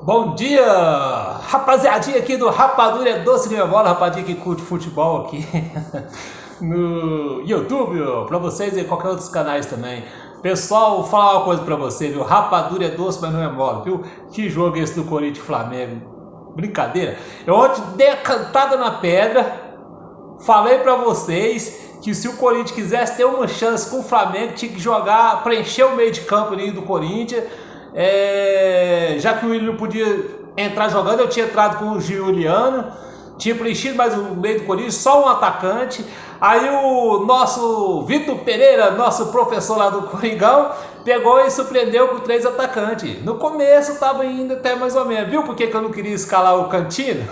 Bom dia, rapaziadinha aqui do Rapadura é Doce Minha Bola, rapadinha que curte futebol aqui no YouTube, ó, pra vocês e qualquer outros canais também. Pessoal, vou falar uma coisa pra você, viu? Rapadura é doce, mas não é mole, viu? Que jogo é esse do Corinthians e Flamengo? Brincadeira. Eu ontem dei a cantada na pedra, falei pra vocês que se o Corinthians quisesse ter uma chance com o Flamengo, tinha que jogar, preencher o meio de campo ali do Corinthians. Já que o Willian não podia entrar jogando, eu tinha entrado com o Giuliano, tinha preenchido mais o meio do Corinthians, só um atacante. Aí o nosso Vitor Pereira, nosso professor lá do Coringão, pegou e surpreendeu com 3 atacantes. No começo estava indo até mais ou menos. Viu por que eu não queria escalar o Cantino?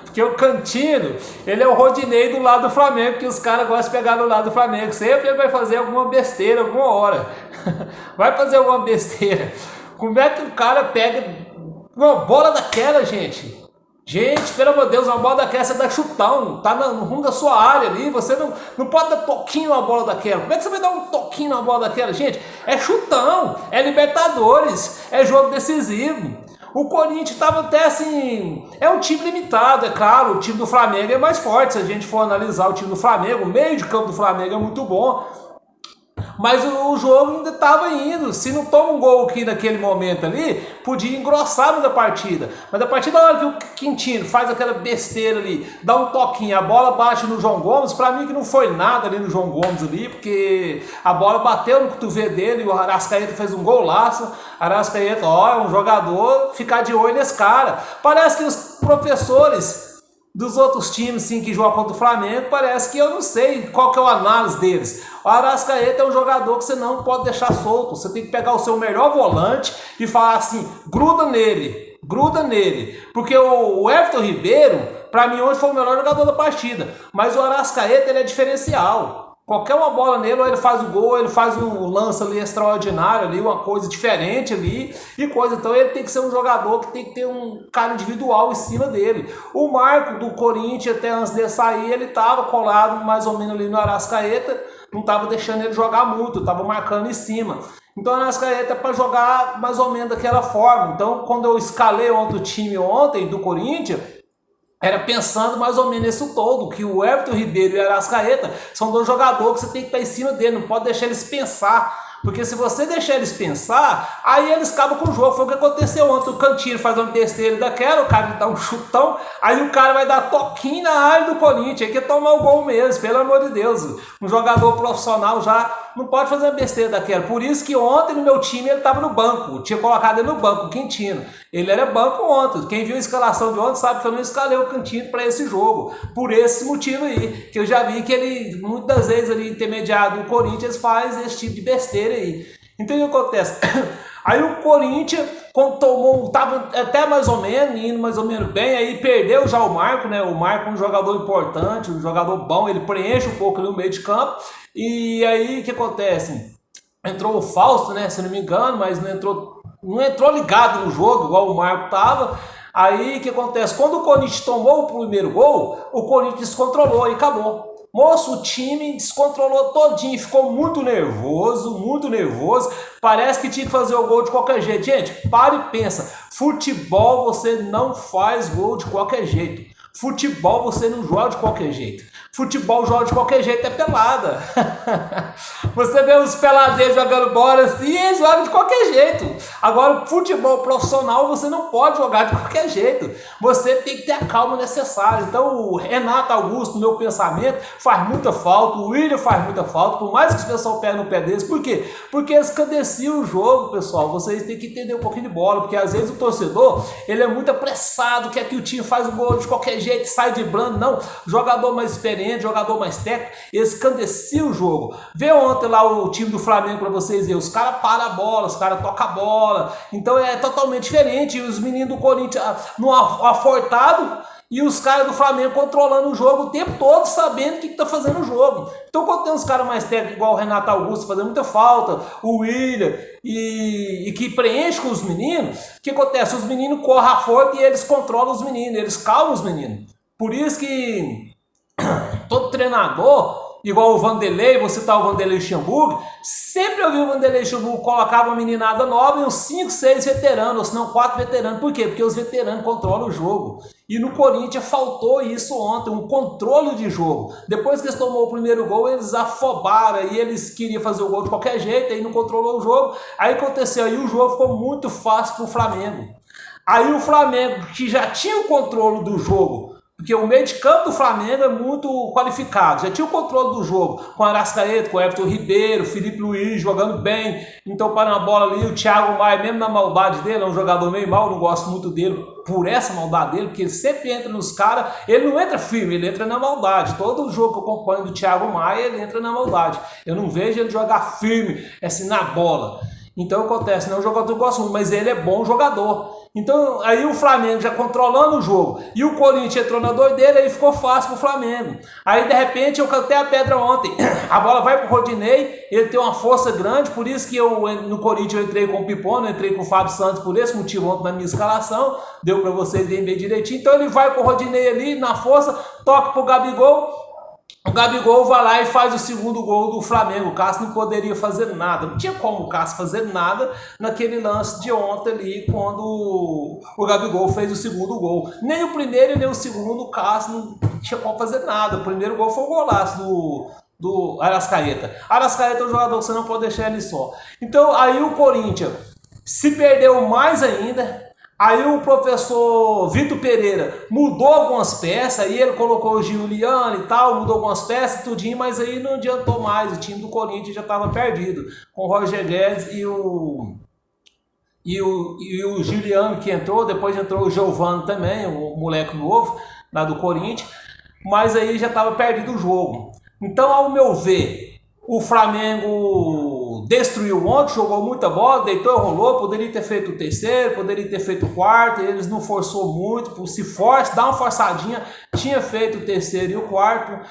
Porque o Cantino, ele é o Rodinei do lado do Flamengo, que os caras gostam de pegar do lado do Flamengo. Sempre ele vai fazer alguma besteira, alguma hora. Vai fazer alguma besteira. Como é que o cara pega uma bola daquela, gente? Gente, pelo amor de Deus, uma bola daquela você dá chutão, tá no rumo da sua área ali, você não pode dar toquinho numa bola daquela. Como é que você vai dar um toquinho numa bola daquela, gente? É chutão, é Libertadores, é jogo decisivo. O Corinthians estava até assim, é um time limitado, é claro, o time do Flamengo é mais forte, se a gente for analisar o time do Flamengo, o meio de campo do Flamengo é muito bom, mas o jogo ainda estava indo. Se não toma um gol aqui naquele momento ali, podia engrossar muito a partida. Mas a partir da hora que o Quintino faz aquela besteira ali, dá um toquinho, a bola bate no João Gomes, para mim que não foi nada ali no João Gomes ali, porque a bola bateu no cotovelo dele, o Arrascaeta fez um golaço. Arrascaeta, ó, é um jogador, ficar de olho nesse cara. Parece que os professores dos outros times sim, que jogam contra o Flamengo, parece que eu não sei qual que é a análise deles. O Arrascaeta é um jogador que você não pode deixar solto. Você tem que pegar o seu melhor volante e falar assim, gruda nele. Porque o Everton Ribeiro, para mim hoje foi o melhor jogador da partida, mas o Arrascaeta ele é diferencial. Qualquer uma bola nele, ou ele faz o gol, ou ele faz um lance ali extraordinário, ali, uma coisa diferente ali, e coisa. Então ele tem que ser um jogador que tem que ter um cara individual em cima dele. O Marco do Corinthians, até antes de sair, ele estava colado mais ou menos ali no Arrascaeta, não estava deixando ele jogar muito, estava marcando em cima. Então o Arrascaeta é para jogar mais ou menos daquela forma. Então quando eu escalei ontem o time ontem do Corinthians, era pensando mais ou menos isso todo, que o Everton Ribeiro e o Arrascaeta são 2 jogadores que você tem que estar em cima dele, não pode deixar eles pensar. Porque se você deixar eles pensar, aí eles acabam com o jogo. Foi o que aconteceu ontem. O Cantino faz uma besteira daquela, o cara dá um chutão, aí o cara vai dar toquinho na área do Corinthians. Aí quer tomar o gol mesmo, pelo amor de Deus. Um jogador profissional já não pode fazer uma besteira daquela. Por isso que ontem no meu time ele estava no banco. Eu tinha colocado ele no banco, o Quintino. Ele era banco ontem. Quem viu a escalação de ontem sabe que eu não escalei o Quintino para esse jogo. Por esse motivo aí. Que eu já vi que ele, muitas vezes, ali intermediado do Corinthians, faz esse tipo de besteira aí. Então o que acontece? Aí o Corinthians, quando tomou, estava até mais ou menos, indo mais ou menos bem, aí perdeu já o Marco, né? O Marco é um jogador importante, um jogador bom, ele preenche um pouco ali no meio de campo. E aí o que acontece? Entrou o Fausto, né? Se não me engano, mas não entrou ligado no jogo, igual o Marco estava. Aí o que acontece? Quando o Corinthians tomou o primeiro gol, o Corinthians descontrolou e acabou. Moço, o time descontrolou todinho, ficou muito nervoso, parece que tinha que fazer o gol de qualquer jeito. Gente, para e pensa, futebol você não faz gol de qualquer jeito, futebol você não joga de qualquer jeito, futebol joga de qualquer jeito é pelada. Você vê os peladeiros jogando bola assim, eles jogam de qualquer jeito. Agora, futebol profissional você não pode jogar de qualquer jeito. Você tem que ter a calma necessária. Então, o Renato Augusto, no meu pensamento, faz muita falta. O Willian faz muita falta, por mais que o pessoal pegue no pé deles. Por quê? Porque eles cadeciam o jogo, pessoal. Vocês têm que entender um pouquinho de bola, porque às vezes o torcedor, ele é muito apressado, quer que o time faz o gol de qualquer jeito, sai driblando. Não, jogador mais experiente, jogador mais técnico, eles candeciam o jogo. Vê ontem lá o time do Flamengo para vocês verem, os caras param a bola, os caras tocam a bola, então é totalmente diferente. E os meninos do Corinthians no afortado e os caras do Flamengo controlando o jogo o tempo todo, sabendo o que está fazendo o jogo. Então quando tem uns caras mais técnicos igual o Renato Augusto fazendo muita falta, o Willian, e que preenche com os meninos, o que acontece? Os meninos correm a forte e eles controlam os meninos, eles calmam os meninos. Por isso que todo treinador igual o Vanderlei, vou citar o Vanderlei Luxemburgo, sempre eu vi o Vanderlei Luxemburgo colocava uma meninada nova e uns 5, 6 veteranos, ou se não 4 veteranos. Por quê? Porque os veteranos controlam o jogo. E no Corinthians faltou isso ontem, um controle de jogo. Depois que eles tomou o primeiro gol, eles afobaram e eles queriam fazer o gol de qualquer jeito, aí não controlou o jogo. Aí aconteceu, aí o jogo ficou muito fácil para o Flamengo. Aí o Flamengo, que já tinha o controle do jogo, porque o meio de campo do Flamengo é muito qualificado, já tinha o controle do jogo, com o Arrascaeta, com o Everton Ribeiro, Felipe Luiz jogando bem, então para a bola ali, o Thiago Maia, mesmo na maldade dele, é um jogador meio mal, não gosto muito dele por essa maldade dele, porque ele sempre entra nos caras, ele não entra firme, ele entra na maldade. Todo jogo que eu acompanho do Thiago Maia, ele entra na maldade. Eu não vejo ele jogar firme, assim, na bola. Então acontece, não é um jogador que eu gosto muito, mas ele é bom jogador. Então aí o Flamengo já controlando o jogo e o Corinthians entrou na doideira, aí ficou fácil pro Flamengo. Aí de repente eu cantei a pedra ontem, a bola vai pro Rodinei, ele tem uma força grande, por isso que eu no Corinthians eu entrei com o Pipona, eu entrei com o Fábio Santos por esse motivo ontem na minha escalação, deu para vocês verem bem direitinho. Então ele vai com o Rodinei ali na força, toca pro Gabigol. O Gabigol vai lá e faz o segundo gol do Flamengo. O Cássio não poderia fazer nada. Não tinha como o Cássio fazer nada naquele lance de ontem ali, quando o Gabigol fez o segundo gol. Nem o primeiro nem o segundo, o Cássio não tinha como fazer nada. O primeiro gol foi o golaço do Arrascaeta. Arrascaeta é um jogador que você não pode deixar ele só. Então aí o Corinthians se perdeu mais ainda. Aí o professor Vitor Pereira mudou algumas peças, aí ele colocou o Giuliano e tal, mudou algumas peças, tudinho, mas aí não adiantou mais, o time do Corinthians já estava perdido, com o Roger Guedes e o Giuliano que entrou, depois entrou o Giovano também, o moleque novo, lá do Corinthians, mas aí já estava perdido o jogo. Então, ao meu ver, o Flamengo destruiu ontem, jogou muita bola, deitou e rolou, poderia ter feito o terceiro, poderia ter feito o quarto, eles não forçou muito, se força, dá uma forçadinha, tinha feito o terceiro e o quarto.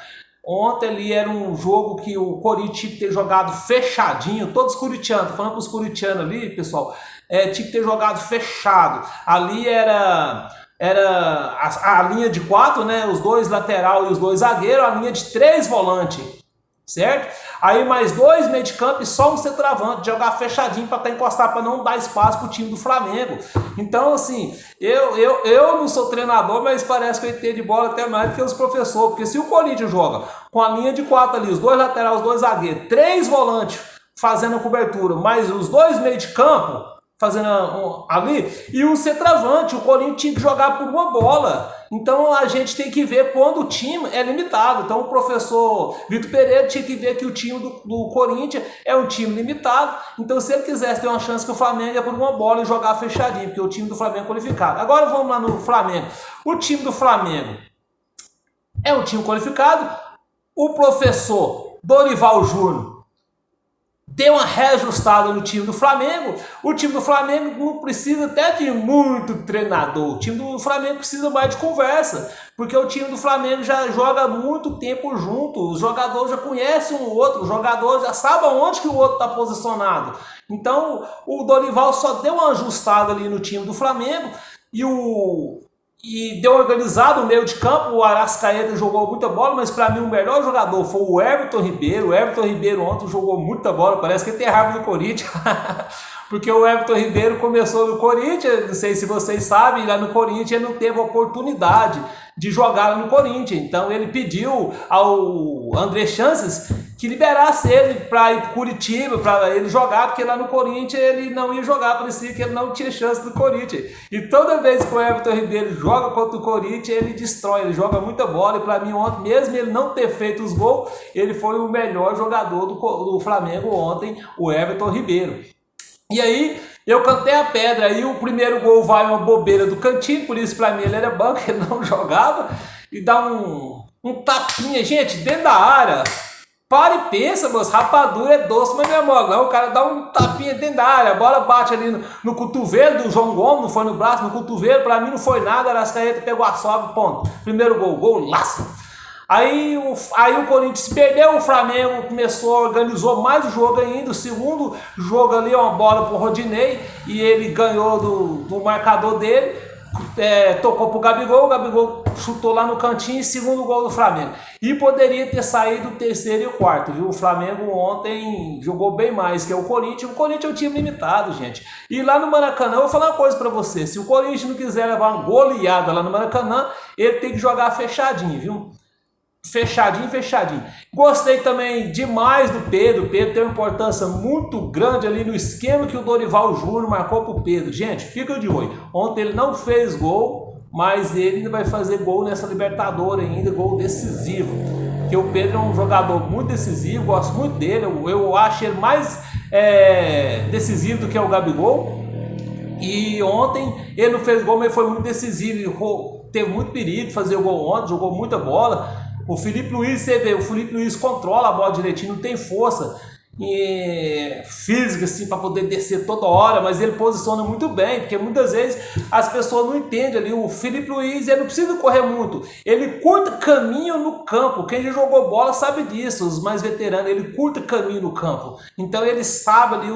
Ontem ali era um jogo que o Corinthians tinha que ter jogado fechadinho, todos os corintianos, falando para os corintianos ali, pessoal, tinha que ter jogado fechado. Ali era a linha de 4, né, os 2 lateral e os 2 zagueiros, a linha de 3 volantes. Certo? Aí mais 2 meio de campo e só um centroavante, jogar fechadinho para encostar, para não dar espaço para o time do Flamengo. Então, assim, eu não sou treinador, mas parece que eu entendo de bola até mais do que os professores, porque se o Corinthians joga com a linha de 4 ali, os 2 laterais, os 2 zagueiros, 3 volantes fazendo a cobertura, mais os 2 meio de campo fazendo ali, e um centroavante, o Corinthians tinha que jogar por uma bola. Então a gente tem que ver quando o time é limitado. Então o professor Vitor Pereira tinha que ver que o time do Corinthians é um time limitado. Então se ele quisesse ter uma chance que o Flamengo é por uma bola e jogar fechadinho, porque o time do Flamengo é qualificado. Agora vamos lá no Flamengo. O time do Flamengo é um time qualificado. O professor Dorival Júnior deu uma reajustada no time do Flamengo. O time do Flamengo não precisa até de muito treinador. O time do Flamengo precisa mais de conversa, porque o time do Flamengo já joga muito tempo junto. Os jogadores já conhecem um outro, os jogadores já sabem onde que o outro está posicionado. Então o Dorival só deu uma ajustada ali no time do Flamengo e deu organizado o meio de campo. O Arrascaeta jogou muita bola, mas para mim o melhor jogador foi o Everton Ribeiro. O Everton Ribeiro ontem jogou muita bola, parece que ele tem raiva do Corinthians, porque o Everton Ribeiro começou no Corinthians, não sei se vocês sabem, lá no Corinthians ele não teve oportunidade de jogar lá no Corinthians, então ele pediu ao André Chances que liberasse ele para ir para Curitiba, para ele jogar, porque lá no Corinthians ele não ia jogar, parecia que ele não tinha chance do Corinthians. E toda vez que o Everton Ribeiro joga contra o Corinthians, ele destrói, ele joga muita bola, e para mim ontem, mesmo ele não ter feito os gols, ele foi o melhor jogador do Flamengo ontem, o Everton Ribeiro. E aí, eu cantei a pedra, aí o primeiro gol vai uma bobeira do Cantinho, por isso para mim ele era banco, ele não jogava, e dá um tapinha, gente, dentro da área. Para e pensa, moço, rapadura é doce, mas não é mole, não. O cara dá um tapinha dentro da área, a bola bate ali no cotovelo do João Gomes, não foi no braço, no cotovelo, para mim não foi nada, o Arrascaeta pegou a sobe, ponto. Primeiro gol, golaço. Aí o Corinthians se perdeu, o Flamengo organizou mais o jogo ainda, o segundo jogo ali, uma bola pro Rodinei, e ele ganhou do marcador dele. tocou pro Gabigol, o Gabigol chutou lá no cantinho, segundo gol do Flamengo. E poderia ter saído o terceiro e o quarto, viu? O Flamengo ontem jogou bem mais que o Corinthians. O Corinthians é um time limitado, gente. E lá no Maracanã, eu vou falar uma coisa pra você. Se o Corinthians não quiser levar uma goleada lá no Maracanã, ele tem que jogar fechadinho, viu? Fechadinho, fechadinho. Gostei também demais do Pedro. O Pedro tem uma importância muito grande ali no esquema que o Dorival Júnior marcou pro Pedro. Gente, fica de olho. Ontem ele não fez gol, mas ele ainda vai fazer gol nessa Libertadores ainda, gol decisivo. Porque o Pedro é um jogador muito decisivo, gosto muito dele. Eu acho ele mais decisivo do que o Gabigol. E ontem ele não fez gol, mas foi muito decisivo. Teve muito perigo de fazer o gol ontem, jogou muita bola. O Felipe Luiz, você vê, o Felipe Luiz controla a bola direitinho, não tem força física assim para poder descer toda hora, mas ele posiciona muito bem, porque muitas vezes as pessoas não entendem ali. O Felipe Luiz, ele não precisa correr muito, ele curta caminho no campo. Quem já jogou bola sabe disso, os mais veteranos, ele curta caminho no campo, então ele sabe ali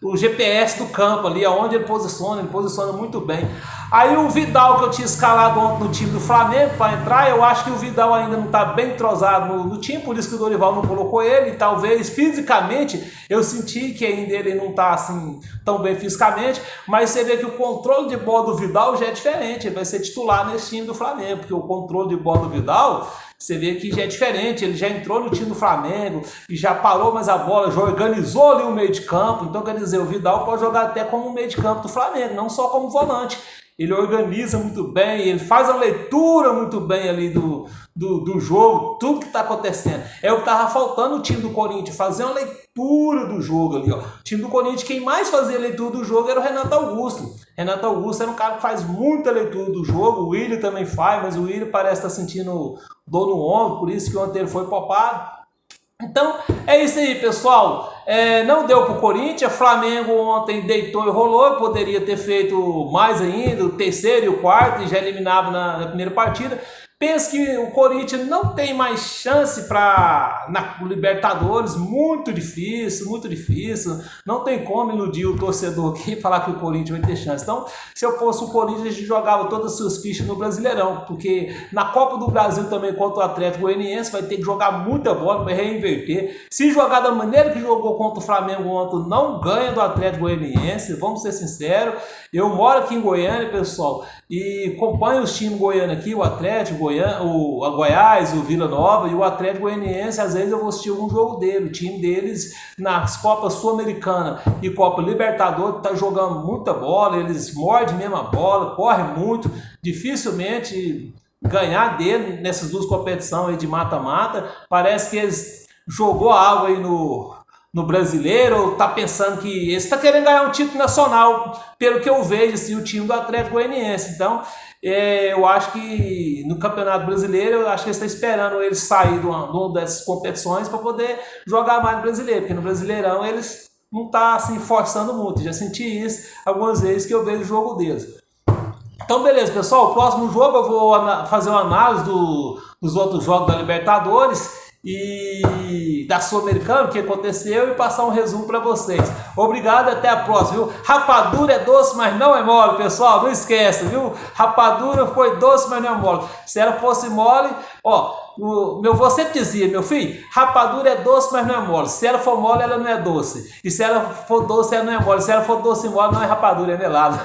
o GPS do campo ali, aonde ele posiciona muito bem. Aí o Vidal, que eu tinha escalado ontem no time do Flamengo para entrar, eu acho que o Vidal ainda não está bem entrosado no time, por isso que o Dorival não colocou ele. Talvez fisicamente eu senti que ainda ele não está assim tão bem fisicamente, mas você vê que o controle de bola do Vidal já é diferente. Ele vai ser titular nesse time do Flamengo, porque o controle de bola do Vidal, você vê que já é diferente. Ele já entrou no time do Flamengo e já parou mais a bola, já organizou ali o meio de campo. Então quer dizer, o Vidal pode jogar até como meio de campo do Flamengo, não só como volante. Ele organiza muito bem, ele faz a leitura muito bem ali do jogo, tudo que está acontecendo. É o que estava faltando o time do Corinthians, fazer uma leitura do jogo ali, ó. O time do Corinthians, quem mais fazia leitura do jogo era o Renato Augusto. Renato Augusto era um cara que faz muita leitura do jogo, o Willian também faz, mas o Willian parece estar sentindo dor no ombro, por isso que ontem ele foi poupado. Então é isso aí, pessoal. Não deu pro Corinthians. Flamengo ontem deitou e rolou. Poderia ter feito mais ainda, o terceiro e o quarto, e já eliminava na primeira partida. Penso que o Corinthians não tem mais chance na Libertadores, muito difícil, muito difícil. Não tem como iludir o torcedor aqui e falar que o Corinthians vai ter chance. Então, se eu fosse o Corinthians, a gente jogava todas as suas fichas no Brasileirão, porque na Copa do Brasil também contra o Atlético Goianiense vai ter que jogar muita bola para reinverter. Se jogar da maneira que jogou contra o Flamengo ontem, não ganha do Atlético Goianiense, vamos ser sinceros. Eu moro aqui em Goiânia, pessoal, e acompanho os times goianos aqui, o Atlético, o Goiás, o Vila Nova e o Atlético Goianiense. Às vezes eu vou assistir algum jogo dele. O time deles nas Copas Sul-Americana e Copa Libertadores tá jogando muita bola, eles mordem mesmo a bola, correm muito, dificilmente ganhar dele nessas duas competições aí de mata-mata. Parece que eles jogou algo aí no brasileiro, ou tá pensando que eles está querendo ganhar um título nacional, pelo que eu vejo assim, o time do Atlético Goianiense. Então eu acho que no Campeonato Brasileiro, eu acho que eles estão esperando eles sair de uma dessas competições para poder jogar mais no Brasileiro, porque no Brasileirão eles não estão assim forçando muito. Já senti isso algumas vezes que eu vejo o jogo deles. Então beleza, pessoal, o próximo jogo eu vou fazer uma análise dos outros jogos da Libertadores e da Sul-Americana, o que aconteceu, e passar um resumo para vocês. Obrigado, até a próxima, viu? Rapadura é doce, mas não é mole, pessoal, não esqueça, viu? Rapadura foi doce, mas não é mole. Se ela fosse mole, ó, meu avô sempre dizia, meu filho, rapadura é doce, mas não é mole. Se ela for mole, ela não é doce. E se ela for doce, ela não é mole. Se ela for doce e mole, não é rapadura, é melado.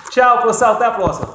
Tchau, pessoal, até a próxima.